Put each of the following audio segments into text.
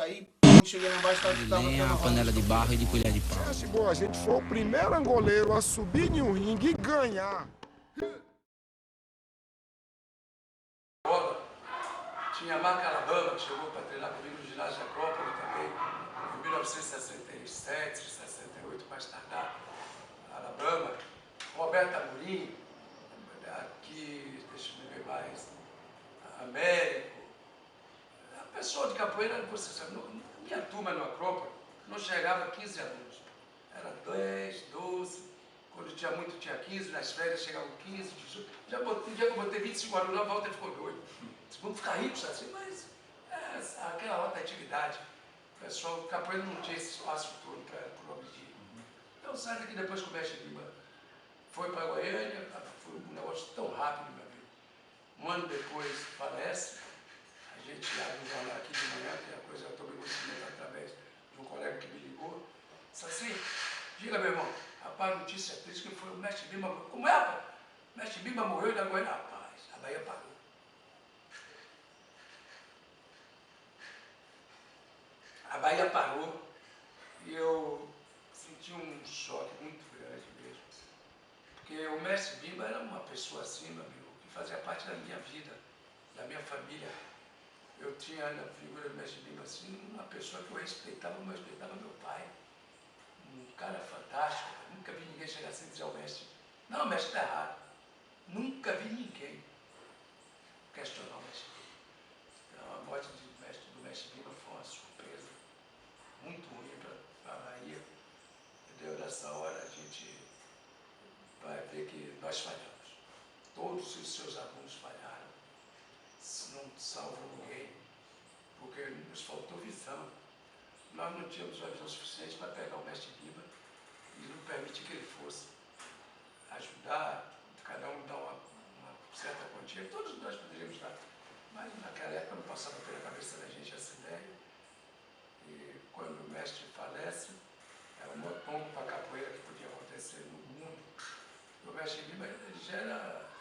Aí, eu cheguei lá embaixo, tava Lenha, panela de barro e de colher de pau. Chegou, a gente foi o primeiro angoleiro a subir em um ringue e ganhar. Tinha a Marca Alabama, que chegou para treinar comigo no ginásio de Acrópole também, em 1967, 68, mais tardar. Alabama, Roberto Amorim, aqui, deixa eu ver mais, Américo. A pessoa de capoeira, você sabe, minha turma no Acrópole não chegava a 15 alunos. Era 10, 12, quando tinha muito tinha 15, nas férias chegavam 15, 18. Já botei, um dia que eu botei 25 alunos na volta, ele ficou doido. Vamos ficar ricos assim, mas aquela alta atividade, o pessoal, o capoeira não tinha esse espaço todo para progredir. Então, sabe que depois que o mestre Lima foi para Goiânia, foi um negócio tão rápido, meu amigo. Um ano depois falece, a gente abre um jornal aqui de manhã, que é a coisa, eu tomei conhecimento através de um colega que me ligou, disse assim, diga meu irmão, rapaz, notícia triste que foi o mestre Lima, como é, rapaz? O mestre Lima morreu da Goiânia, rapaz, a Bahia parou. A Bahia parou e eu senti um choque muito grande mesmo. Porque o mestre Bimba era uma pessoa assim, meu amigo, que fazia parte da minha vida, da minha família. Eu tinha na figura do mestre Bimba assim, uma pessoa que eu respeitava como eu respeitava meu pai. Um cara fantástico. Nunca vi ninguém chegar assim e dizer ao mestre, não, o mestre está errado. Nunca vi ninguém questionar o mestre Bimba. Então a morte do mestre Bimba foi uma surpresa muito ruim para a Bahia, entendeu? Nessa hora a gente vai ver que nós falhamos. Todos os seus alunos falharam, não salvo ninguém, porque nos faltou visão. Nós não tínhamos uma visão suficiente para pegar o mestre Bimba e não permitir que ele fosse ajudar, cada um dar uma certa quantia, todos nós poderíamos dar, mas naquela época não passava pela cabeça da gente essa ideia. E quando o mestre falece, era um maior tombo para a capoeira que podia acontecer no mundo. O mestre Lima ele já era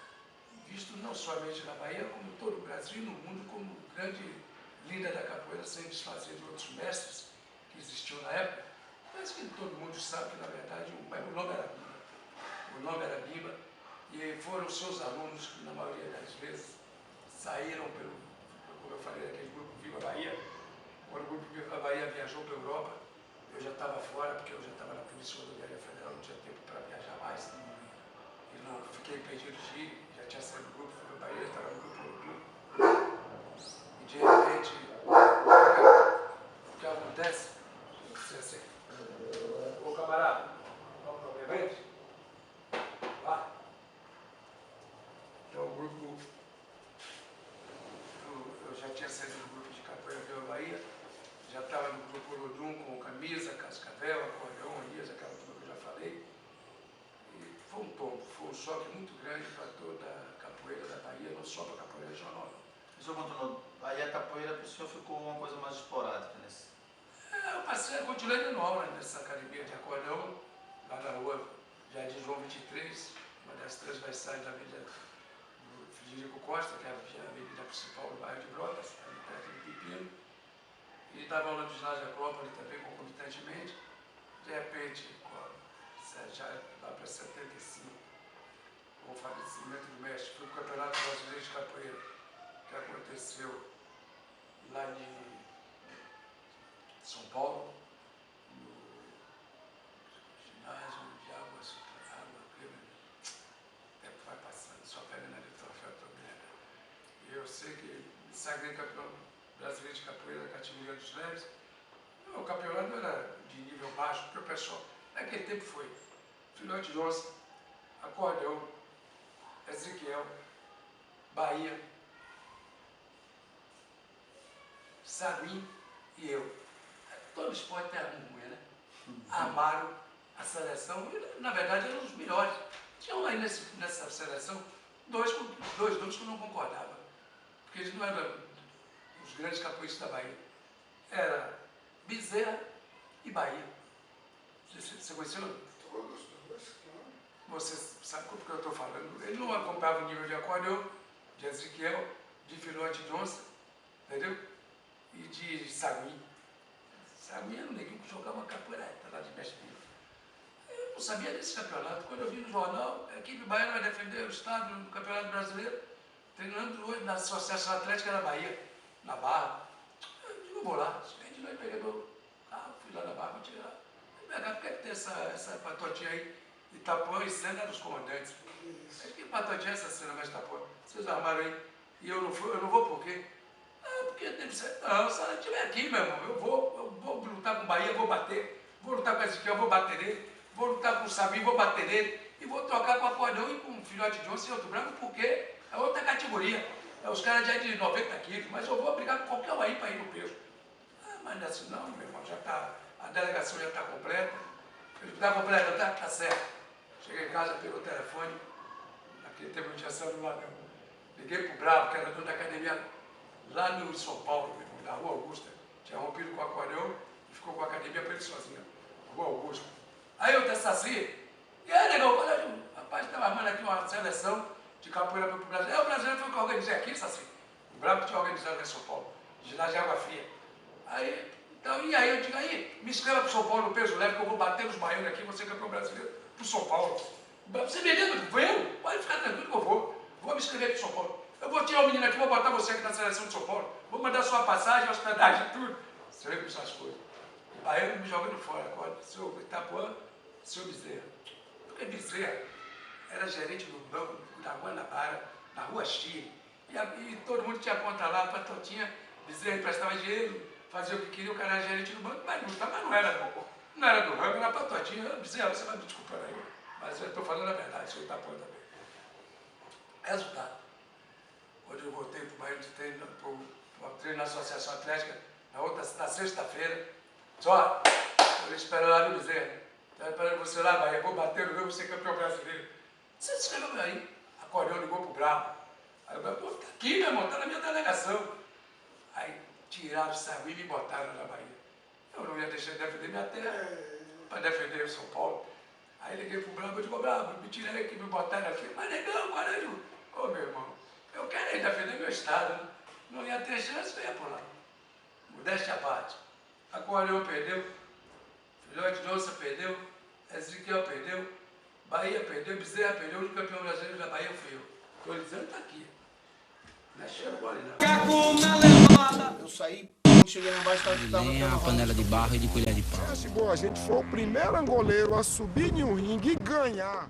visto não somente na Bahia, como em todo o Brasil e no mundo, como um grande líder da capoeira, sem desfazer de outros mestres que existiam na época, mas que todo mundo sabe que, na verdade, o nome era Bimba. O nome era Bimba, e foram seus alunos que, na maioria das vezes, saíram pelo, como eu falei, daquele grupo Viva Bahia. Quando o grupo Viva Bahia viajou para a Europa, eu já estava fora, porque eu já estava na Polícia Rodoviária Federal, não tinha tempo para viajar mais. E não fiquei impedido de ir, já tinha saído do grupo Viva Bahia, estava no grupo Urubu. E de repente, o que acontece? Eu disse assim, ô camarada, vamos para o evento? Vá. Então o grupo, eu já tinha saído do grupo de capoeira Viva Bahia, já estava no grupo Olodum com camisa, cascavel, acordeão, Elias, aquela tudo que eu já falei. E foi um tombo, foi um choque muito grande para toda a capoeira da Bahia, não só para a capoeira regional. O senhor continuou, aí a capoeira para o senhor ficou uma coisa mais esporádica, né? Eu passei, continuei dando aula nessa academia de acordeão, lá na rua Jardim João 23, uma das transversais da Avenida do Frederico Costa, que é a avenida principal do bairro de Brotas, ali perto do Pepino. E estava aula no ginásio de Acrópole também, concomitantemente. De repente, já lá para 75, com o falecimento do mestre, foi o Campeonato Brasileiro de Capoeira, que aconteceu lá em São Paulo, no ginásio de água, o tempo vai passando, só pega na troféu problema. E eu sei que sagrei campeão brasileiro de capoeira, categoria dos leves. O campeonato não era de nível baixo, porque o pessoal, naquele tempo foi Filhote de Onça, acordeão, Ezequiel, Bahia, Sabim e eu. Todo esporte tem algum ruim, né? Amaram a seleção, e, na verdade eram os melhores. Tinham aí nessa seleção dois nomes que eu não concordava, porque eles não eram os grandes capoeiristas da Bahia. Era Bezerra e Bahia. Você conheceu? Todos dois, claro. Você sabe do que eu estou falando. Ele não acompanhava o nível de acordeão, de Ezequiel, de Filhote de Onça, entendeu? E de Sagui. Saguinha, um neguinho que jogava capoeira lá de Mestre Viva. Eu não sabia desse campeonato. Quando eu vi no jornal, a equipe baiana vai defender o estado no Campeonato Brasileiro, treinando hoje na Associação Atlética da Bahia, na Barra. Eu digo, vou lá. Cheguei de noite, peguei meu carro, fui lá na Barra, vou tirar. Por que tem essa patotinha aí? Itapuã e Sena dos Comandantes. Que patotinha é essa cena mais Itapuã? Vocês armaram aí. E eu não vou por quê? Porque tem que ser. Não, se ela estiver aqui, meu irmão, eu vou lutar com o Bahia, vou bater. Vou lutar com Ezequiel, vou bater nele. Vou lutar com o Sabino, vou bater nele. E vou trocar com o Acordeão e com o Filhote de Onça e Outro Branco, porque é outra categoria. É os caras já de 90 quilos, mas eu vou brigar com qualquer um aí para ir no peso. Mas não é assim, não, meu irmão, já está. A delegação já está completa. Está completa, tá certo. Cheguei em casa, pegou o telefone. Naquele tempo não tinha celular, não. Liguei pro Brabo, que era dono da academia lá no São Paulo, meu irmão, na Rua Augusta. Tinha rompido com o Acordeão e ficou com a academia para ele sozinho. Rua Augusta. Aí eu disse assim, e aí, negão, o rapaz estava armando aqui uma seleção de capoeira para o Brasil. O brasileiro foi o que eu organizei aqui, Saci. O Brabo tinha organizado lá em São Paulo, ginásio de Água Fria. Aí, então, e aí eu digo, aí, me inscreva para o São Paulo no peso leve, que eu vou bater nos baianos aqui, você é campeão brasileiro, para o São Paulo. Você me lembra? Vem, pode ficar tranquilo que eu vou. Vou me inscrever para o São Paulo. Eu vou tirar o menino aqui, vou botar você aqui na seleção de São Paulo. Vou mandar sua passagem, hospedagem, tudo. Você vê com essas coisas. O baiano me jogando fora, agora, seu Itapuã, seu Bezerra. Porque Bezerra era gerente do banco da Guanabara, na Rua Chile. E todo mundo tinha conta lá, a Patotinha, Bezerra emprestava dinheiro, fazia o que queria, o cara era gerente do banco, mas não era do ramo, era a Patotinha. Bezerra, você vai me desculpar aí, mas eu estou falando a verdade, seu Itapuã também. Resultado. Quando eu voltei para o Bahia de treino, para treino na Associação Atlética, na sexta-feira, só, eu esperando lá no Bezerra. Estava esperando você lá, Bahia, vou bater no meu, você campeão brasileiro. Você se inscreveu aí. Acordeão ligou pro Brabo. Aí o Brabo, tá aqui, meu irmão, tá na minha delegação. Aí tiraram o Saguinha e me botaram na Bahia. Eu não ia deixar de defender minha terra, para defender o São Paulo. Aí liguei pro Brabo, eu digo, Brabo, me tirei aqui, me botaram aqui. Mas negão, Guarani, ô meu irmão, eu quero ir defender meu estado. Não ia ter chance, eu ia por lá. Modéstia à parte. Acordeão perdeu. Filhote de Onça perdeu, Ezequiel perdeu, Bahia perdeu, Bezerra perdeu, o campeão brasileiro da Bahia fui eu. Estou dizendo, está aqui. Não é cheiro mole, não. Eu saí, cheguei lá embaixo, tava Lenha, panela de barro e de colher de pau. Chegou, a gente foi o primeiro angoleiro a subir em um ringue e ganhar.